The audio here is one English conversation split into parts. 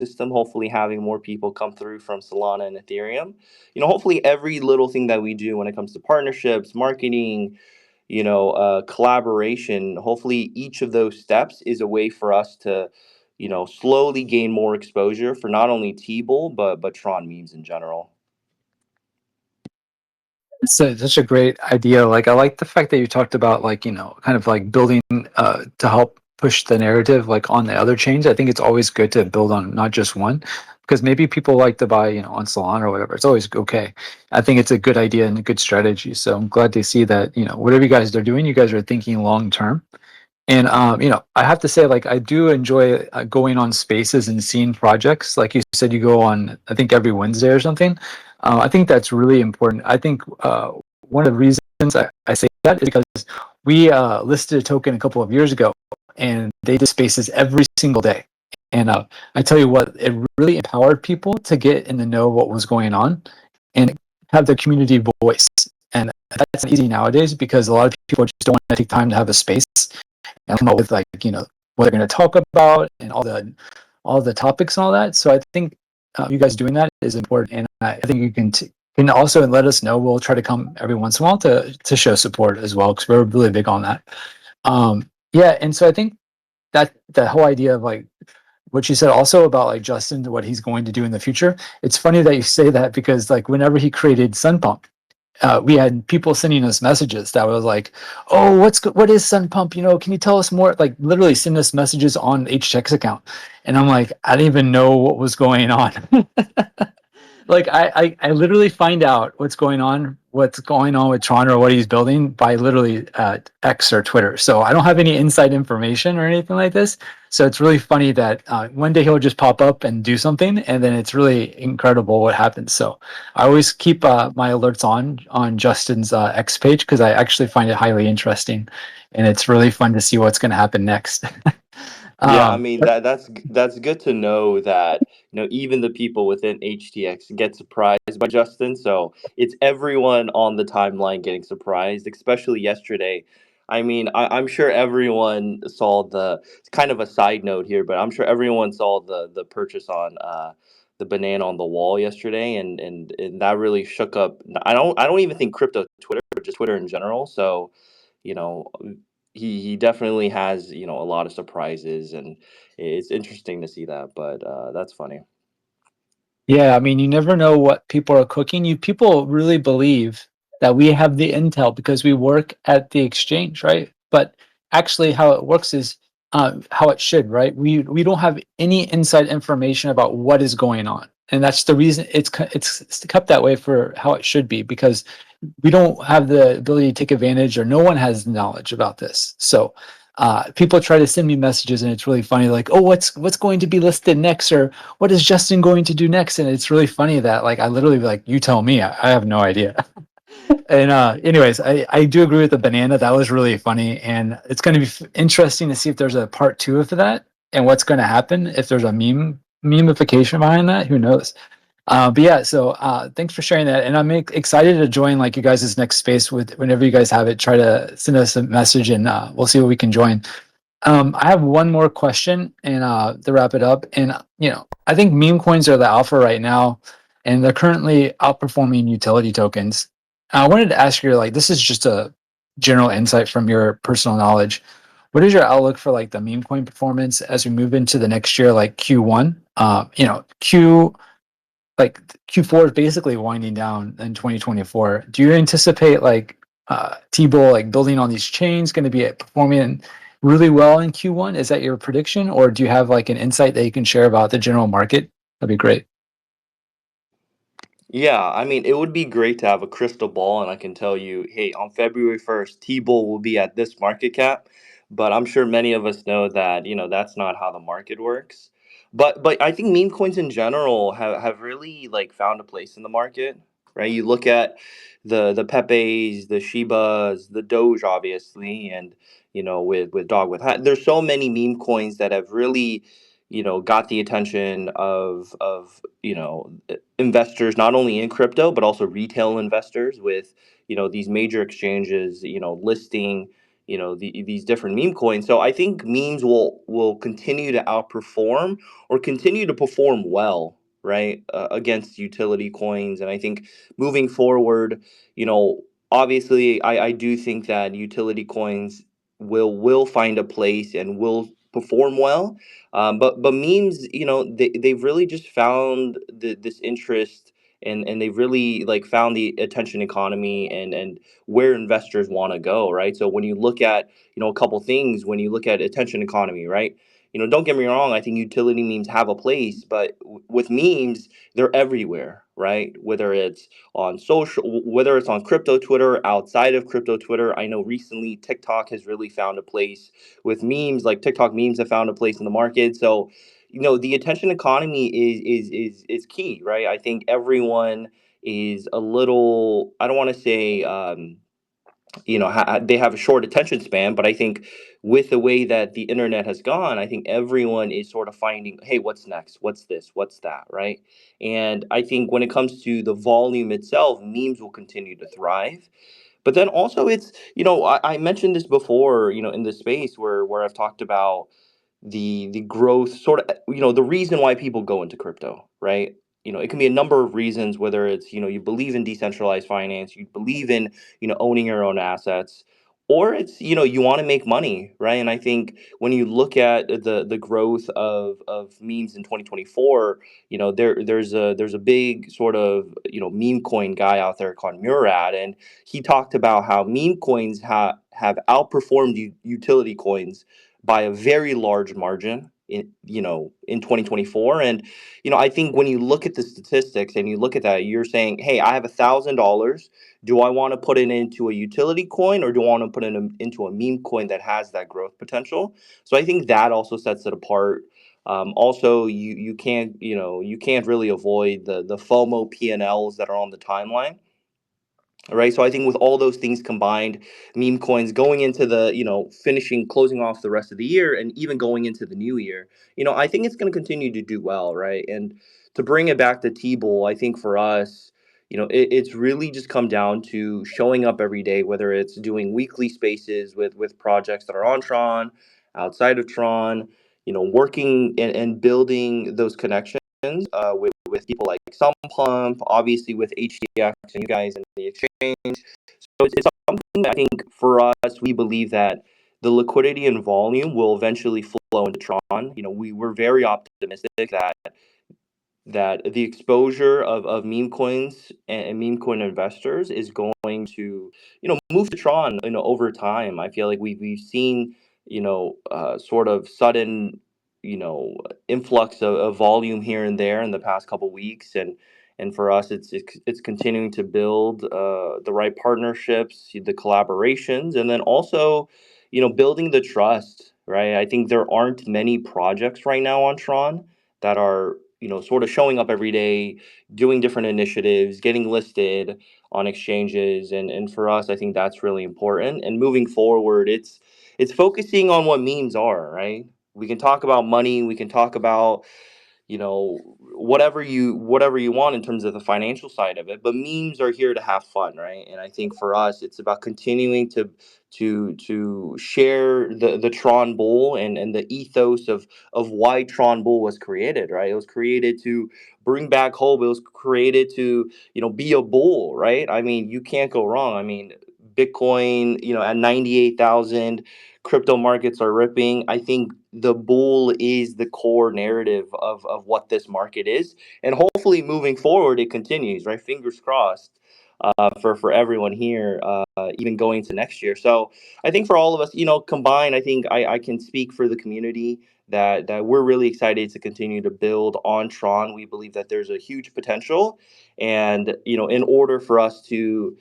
ecosystem, hopefully having more people come through from Solana and Ethereum. Hopefully every little thing that we do when it comes to partnerships, marketing, collaboration, hopefully each of those steps is a way for us to, slowly gain more exposure for not only T-Bull, but Tron memes in general. It's such a great idea. Like, I like the fact that you talked about, like, kind of like building to help push the narrative like on the other chains. I think it's always good to build on not just one, because maybe people like to buy, on Solana or whatever. It's always okay. I think it's a good idea and a good strategy. So I'm glad to see that, whatever you guys are doing, you guys are thinking long term. And I have to say, like, I do enjoy going on spaces and seeing projects. Like you said, you go on, I think, every Wednesday or something. I think that's really important. I think one of the reasons I say that is because we listed a token a couple of years ago, and they did spaces every single day. And I tell you what, it really empowered people to get in the know what was going on and have the community voice. And that's not easy nowadays because a lot of people just don't want to take time to have a space and come up with, like, what they're going to talk about and all the topics and all that. So I think you guys doing that is important, and I think you can also let us know. We'll try to come every once in a while to show support as well, because we're really big on that. Yeah, and so I think that the whole idea of, like, what you said also about, like, Justin, what he's going to do in the future. It's funny that you say that because, like, whenever he created Sun Pump, we had people sending us messages that was like, "Oh, what is Sun Pump? Can you tell us more?" Like, literally send us messages on HTX account, and I'm like, I didn't even know what was going on. Like, I literally find out what's going on with Tron or what he's building by literally X or Twitter. So I don't have any inside information or anything like this. So it's really funny that one day he'll just pop up and do something, and then it's really incredible what happens. So I always keep my alerts on Justin's X page, because I actually find it highly interesting, and it's really fun to see what's going to happen next. Yeah, I um, mean that's good to know that even the people within HTX get surprised by Justin. So it's everyone on the timeline getting surprised, especially yesterday. I mean, I'm sure everyone saw it's kind of a side note here, but I'm sure everyone saw the purchase on the banana on the wall yesterday, and that really shook up. I don't even think crypto Twitter, but just Twitter in general. So you know he definitely has a lot of surprises, and it's interesting to see that. But that's funny. Yeah, I mean, you never know what people are cooking. People really believe that we have the intel because we work at the exchange, right? But actually, how it works is how it should, right? We don't have any inside information about what is going on, and that's the reason it's kept that way for how it should be, because we don't have the ability to take advantage, or no one has knowledge about this. So people try to send me messages, and it's really funny, like, "Oh, what's going to be listed next?" or "What is Justin going to do next?" And it's really funny that, like, I literally be like, "You tell me, I have no idea." And anyways, I do agree with the banana. That was really funny, and it's going to be interesting to see if there's a part two of that, and what's going to happen if there's a memification behind that. Who knows? But yeah, so thanks for sharing that, and I'm excited to join, like, you guys' next space. With whenever you guys have it, try to send us a message, and we'll see what we can join. I have one more question, and to wrap it up. And I think meme coins are the alpha right now, and they're currently outperforming utility tokens. I wanted to ask you, like, this is just a general insight from your personal knowledge. What is your outlook for, like, the meme coin performance as we move into the next year, like Q1? Q4 is basically winding down in 2024. Do you anticipate, like, T-Bull, like, building on these chains, going to be performing really well in Q1? Is that your prediction, or do you have, like, an insight that you can share about the general market? That'd be great. Yeah, I mean, it would be great to have a crystal ball, and I can tell you, hey, on February 1st, T-Bull will be at this market cap. But I'm sure many of us know that, that's not how the market works. But I think meme coins in general have really like found a place in the market, right? You look at the Pepes, the Shibas, the Doge, obviously, and with Dog with Hat. There's so many meme coins that have really, got the attention of investors, not only in crypto but also retail investors, with these major exchanges listing these different meme coins. So I think memes will continue to outperform or continue to perform well, right, against utility coins. And I think moving forward, you know, obviously I do think that utility coins will find a place and will perform well. But memes, they've really just found this interest, and they've really like found the attention economy and where investors want to go, right? So when you look at, a couple things, when you look at attention economy, right? Don't get me wrong, I think utility memes have a place, but with memes, they're everywhere, right? Whether it's on whether it's on crypto Twitter, outside of crypto Twitter. I know recently TikTok has really found a place with memes, like TikTok memes have found a place in the market. So, the attention economy is key, right? I think everyone is a little, I don't want to say, they have a short attention span, but I think with the way that the internet has gone, I think everyone is sort of finding, hey, what's next, what's this, what's that, right? And I think when it comes to the volume itself, memes will continue to thrive. But then also it's, I mentioned this before, in this space where I've talked about the growth, sort of, the reason why people go into crypto, right? It can be a number of reasons, whether it's, you believe in decentralized finance, you believe in, owning your own assets, or it's, you want to make money, right? And I think when you look at the growth of memes in 2024, there's a big sort of, meme coin guy out there called Murad, and he talked about how meme coins have outperformed utility coins by a very large margin in 2024. And I think when you look at the statistics and you look at that, you're saying, hey, I have $1,000. Do I want to put it into a utility coin, or do I want to put it into a meme coin that has that growth potential? So I think that also sets it apart. Also, you can't really avoid the FOMO P&Ls that are on the timeline, right? So I think with all those things combined, meme coins going into the, finishing, closing off the rest of the year, and even going into the new year, I think it's going to continue to do well, right? And to bring it back to T-Bull, I think for us, it's really just come down to showing up every day, whether it's doing weekly spaces with projects that are on Tron, outside of Tron, working and building those connections with people like Some Pump, obviously with HTX and you guys in the exchange. So it's something that I think for us, we believe that the liquidity and volume will eventually flow into Tron. We're very optimistic that the exposure of meme coins and meme coin investors is going to, move to Tron, over time. I feel like we've seen, sort of sudden, you know, influx of volume here and there in the past couple weeks. And for us, it's continuing to build the right partnerships, the collaborations, and then also, building the trust, right? I think there aren't many projects right now on Tron that are, sort of showing up every day, doing different initiatives, getting listed on exchanges. And for us, I think that's really important. And moving forward, it's focusing on what memes are, right? We can talk about money, we can talk about, whatever you want in terms of the financial side of it, but memes are here to have fun, right? And I think for us, it's about continuing to share the Tron Bowl and the ethos of why Tron Bowl was created, right? It was created to bring back hope. It was created to, be a bull, right? I mean, you can't go wrong. I mean, Bitcoin, at 98,000, crypto markets are ripping. I think the bull is the core narrative of what this market is. And hopefully moving forward, it continues, right? Fingers crossed for everyone here, even going to next year. So I think for all of us, combined, I think I can speak for the community that we're really excited to continue to build on Tron. We believe that there's a huge potential. And, in order for us to,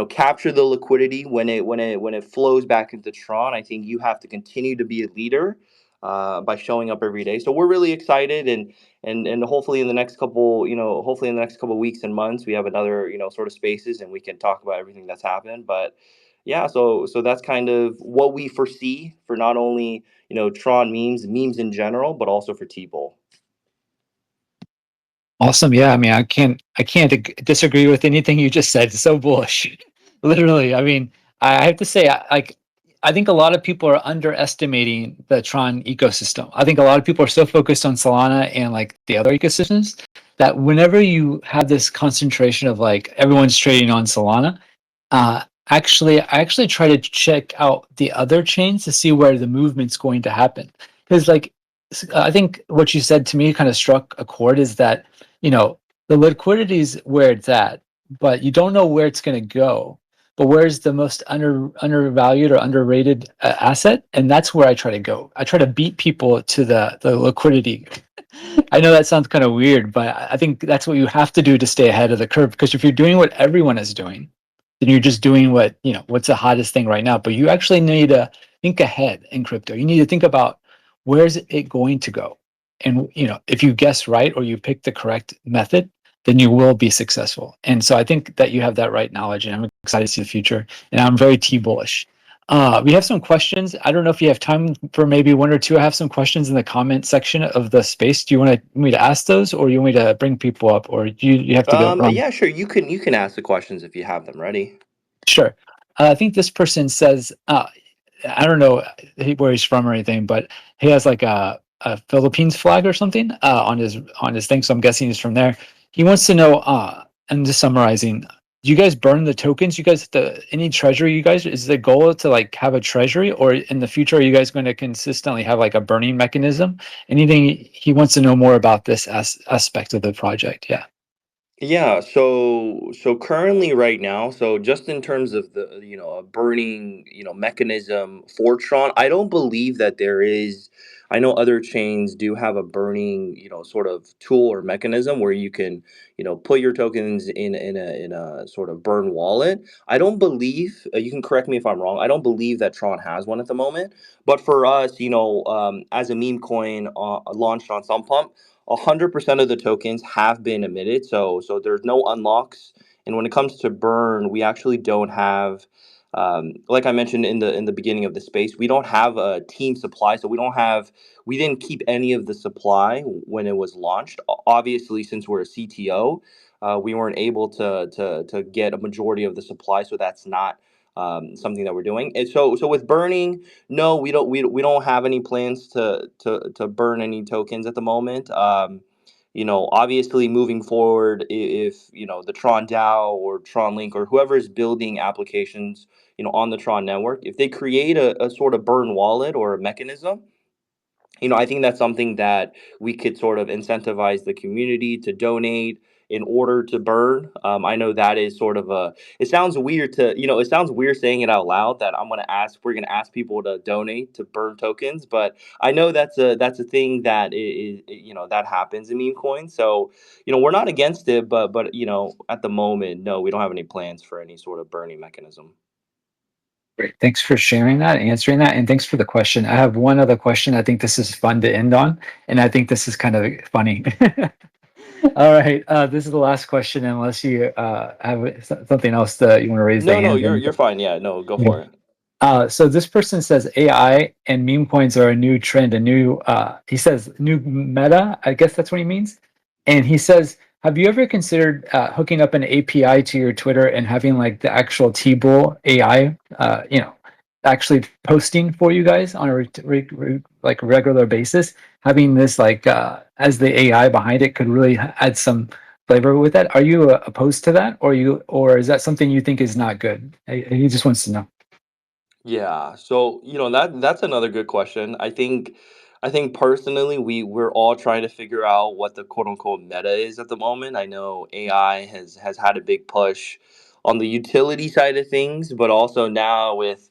capture the liquidity when it flows back into Tron, I think you have to continue to be a leader by showing up every day. So we're really excited, and hopefully in the next couple, weeks and months, we have another, sort of spaces, and we can talk about everything that's happened. But yeah, so that's kind of what we foresee for not only, Tron memes in general, but also for T-Bull. Awesome. Yeah. I mean, I can't disagree with anything you just said. It's so bullish. Literally. I mean, I have to say, like, I think a lot of people are underestimating the Tron ecosystem. I think a lot of people are so focused on Solana and like the other ecosystems that whenever you have this concentration of like everyone's trading on Solana, I actually try to check out the other chains to see where the movement's going to happen. Because like I think what you said to me kind of struck a chord is that, you know, the liquidity is where it's at, but you don't know where it's going to go. But where's the most undervalued or underrated asset? And that's where I try to go. I try to beat people to the liquidity. I know that sounds kind of weird, but I think that's what you have to do to stay ahead of the curve. Because if you're doing what everyone is doing, then you're just doing what, you know, what's the hottest thing right now. But you actually need to think ahead in crypto. You need to think about where's it going to go. And, you know, if you guess right or you pick the correct method, then you will be successful. And so I think that you have that right knowledge, and I'm excited to see the future. And I'm very T bullish. We have some questions. I don't know if you have time for maybe one or two. I have some questions in the comment section of the space. Do you want me to ask those, or you want me to bring people up, or you have to go run? Yeah, sure. You can ask the questions if you have them ready. Sure. I think this person says, I don't know where he's from or anything, but he has like a Philippines flag or something on his thing. So I'm guessing he's from there. He wants to know, and just summarizing, do you guys burn the tokens? You guys, any treasury? You guys, is the goal to like have a treasury, or in the future are you guys going to consistently have like a burning mechanism? Anything he wants to know more about this aspect of the project? Yeah. Yeah, so currently right now, so just in terms of the, a burning, mechanism for Tron, I don't believe that there is. I know other chains do have a burning, sort of tool or mechanism where you can, put your tokens in a sort of burn wallet. I don't believe, you can correct me if I'm wrong. I don't believe that Tron has one at the moment. But for us, as a meme coin launched on Some 100% of the tokens have been emitted, so there's no unlocks. And when it comes to burn, we actually don't have, like I mentioned in the beginning of the space, we don't have a team supply, so we didn't keep any of the supply when it was launched. Obviously, since we're a CTO, we weren't able to get a majority of the supply, so that's not something that we're doing. And so with burning, no, we don't have any plans to burn any tokens at the moment. Obviously moving forward, if the Tron DAO or Tron Link or whoever is building applications, on the Tron network, if they create a sort of burn wallet or a mechanism, I think that's something that we could sort of incentivize the community to donate in order to burn. I know that is sort of a. It sounds weird it sounds weird saying it out loud that we're gonna ask people to donate to burn tokens, but I know that's a thing that is, that happens in meme coins. So, we're not against it, but at the moment, no, we don't have any plans for any sort of burning mechanism. Great. Thanks for sharing that, answering that, and thanks for the question. I have one other question. I think this is fun to end on, and I think this is kind of funny. All right, this is the last question, unless you have something else that you want to raise the No, no, hand. you're fine. Yeah, no, go Okay. for it. So this person says AI and meme coins are a new trend, a new he says new meta. I guess that's what he means. And he says, have you ever considered hooking up an API to your Twitter and having like the actual T-Bull AI, actually posting for you guys on a like regular basis? Having this like as the AI behind it could really add some flavor with that. Are you opposed to that, or is that something you think is not good? He just wants to know. Yeah, so that's another good question. I think personally we're all trying to figure out what the quote unquote meta is at the moment. I know AI has had a big push on the utility side of things, but also now with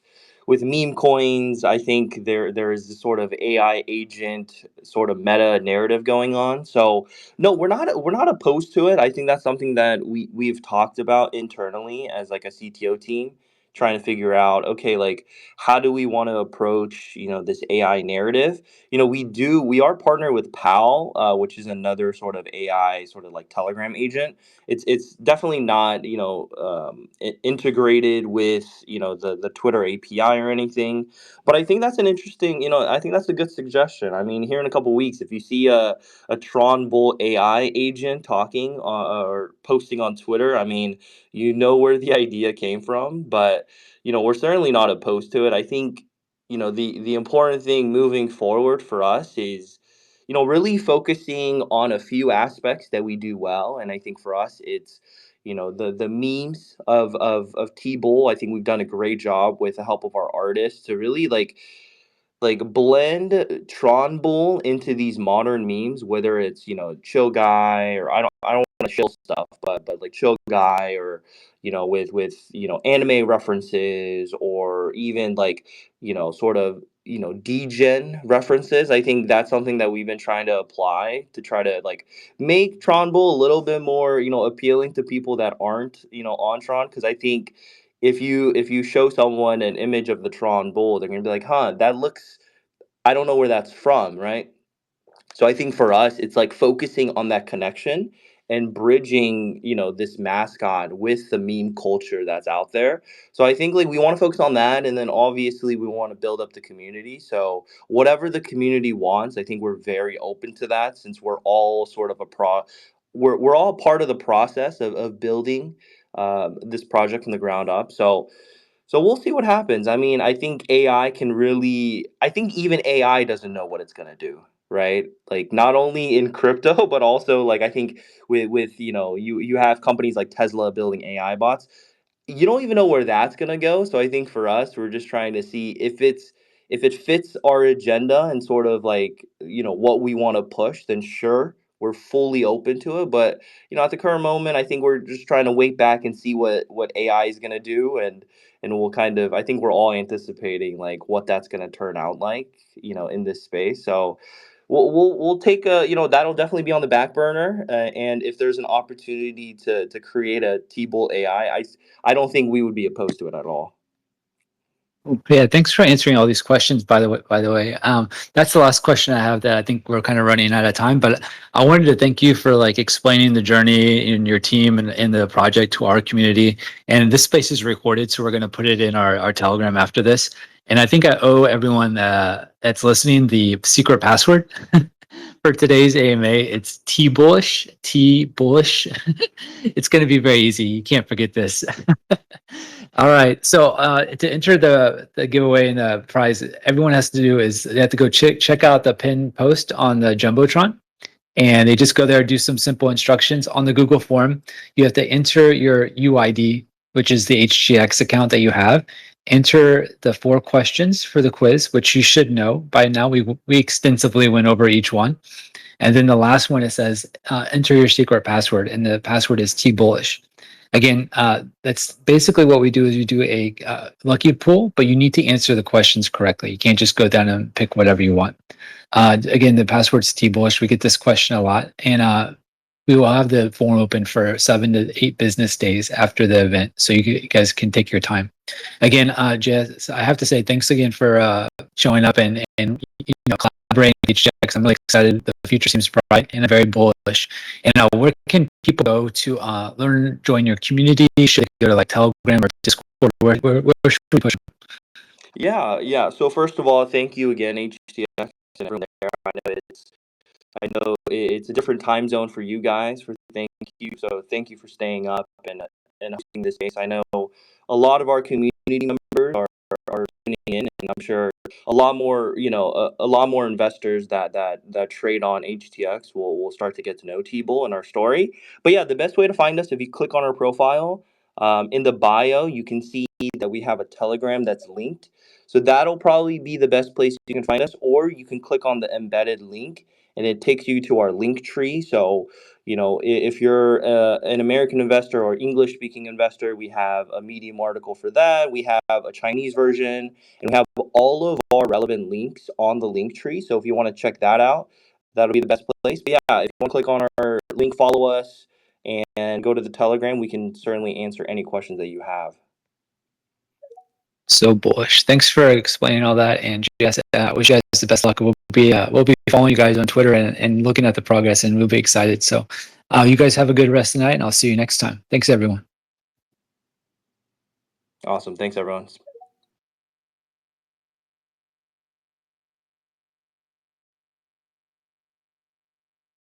meme coins, I think there is this sort of AI agent sort of meta narrative going on. So no, we're not opposed to it. I think that's something that we've talked about internally as like a CTO team, trying to figure out, okay, like how do we want to approach this AI narrative. We are partnered with PAL, which is another sort of AI sort of like Telegram agent. It's definitely not integrated with the Twitter API or anything, but I think that's an interesting, I think that's a good suggestion. I mean, here in a couple weeks, if you see a Tron Bull AI agent talking or posting on Twitter, I mean, where the idea came from. But but we're certainly not opposed to it. I think the important thing moving forward for us is really focusing on a few aspects that we do well. And I think for us it's the memes of T-Bull. I think we've done a great job with the help of our artists to really like blend Tron Bull into these modern memes, whether it's chill guy, or I don't want to chill stuff, but like chill guy, or with anime references, or even like sort of degen references. I think that's something that we've been trying to apply to try to like make Tron Bull a little bit more appealing to people that aren't on Tron, because I think if you show someone an image of the Tron Bull, they're gonna be like, huh, that looks, I don't know where that's from, right? So I think for us, it's like focusing on that connection and bridging, this mascot with the meme culture that's out there. So I think like we want to focus on that, and then obviously we want to build up the community. So whatever the community wants, I think we're very open to that, since we're all sort of we're all part of the process of building this project from the ground up. So we'll see what happens. I mean, I think AI can really, I think even AI doesn't know what it's going to do, right? Like not only in crypto, but also like I think with you have companies like Tesla building AI bots. You don't even know where that's going to go. So I think for us, we're just trying to see if it fits our agenda and sort of like, what we want to push, then sure, we're fully open to it. But, at the current moment, I think we're just trying to wait back and see what AI is going to do, and we'll kind of, I think we're all anticipating like what that's going to turn out like, in this space. So we'll take a, that'll definitely be on the back burner, and if there's an opportunity to create a T-Bull AI, I don't think we would be opposed to it at all. Yeah, thanks for answering all these questions. By the way, that's the last question I have. That I think we're kind of running out of time, but I wanted to thank you for like explaining the journey in your team and the project to our community. And this space is recorded, so we're going to put it in our Telegram after this. And I think I owe everyone that's listening the secret password for today's AMA. It's T bullish, T bullish. It's going to be very easy. You can't forget this. All right. So to enter the giveaway and the prize, everyone has to do is they have to go check out the pin post on the Jumbotron, and they just go there, do some simple instructions on the Google form. You have to enter your UID, which is the HGX account that you have. Enter the 4 questions for the quiz, which you should know by now. We extensively went over each one. And then the last one, it says enter your secret password, and the password is T bullish. Again, that's basically what we do is you do a lucky pull, but you need to answer the questions correctly. You can't just go down and pick whatever you want. Again, the password's T bullish. We get this question a lot, and we will have the form open for 7 to 8 business days after the event, so you guys can take your time. Again, Jess, I have to say thanks again for showing up and collaborating with HGX. I'm really excited. The future seems bright and very bullish. And where can people go to learn, join your community? Should they go to like Telegram or Discord? Where should we push? Yeah. So first of all, thank you again, HTX, and everyone there. I know it's a different time zone for you guys. Thank you. So thank you for staying up and hosting this space. I know a lot of our community members are tuning in, and I'm sure a lot more, a lot more investors that trade on HTX will start to get to know T-Bull and our story. But yeah, the best way to find us, if you click on our profile, in the bio, you can see that we have a Telegram that's linked. So that'll probably be the best place you can find us, or you can click on the embedded link and it takes you to our link tree. So, if you're an American investor or English speaking investor, we have a Medium article for that. We have a Chinese version, and we have all of our relevant links on the link tree. So if you want to check that out, that'll be the best place. But yeah, if you want to click on our link, follow us, and go to the Telegram, we can certainly answer any questions that you have. So bullish. Thanks for explaining all that, and Jess, wish you guys the best luck. We'll be following you guys on Twitter and looking at the progress, and we'll be excited. So you guys have a good rest of the night, and I'll see you next time. Thanks, everyone. Awesome. Thanks, everyone.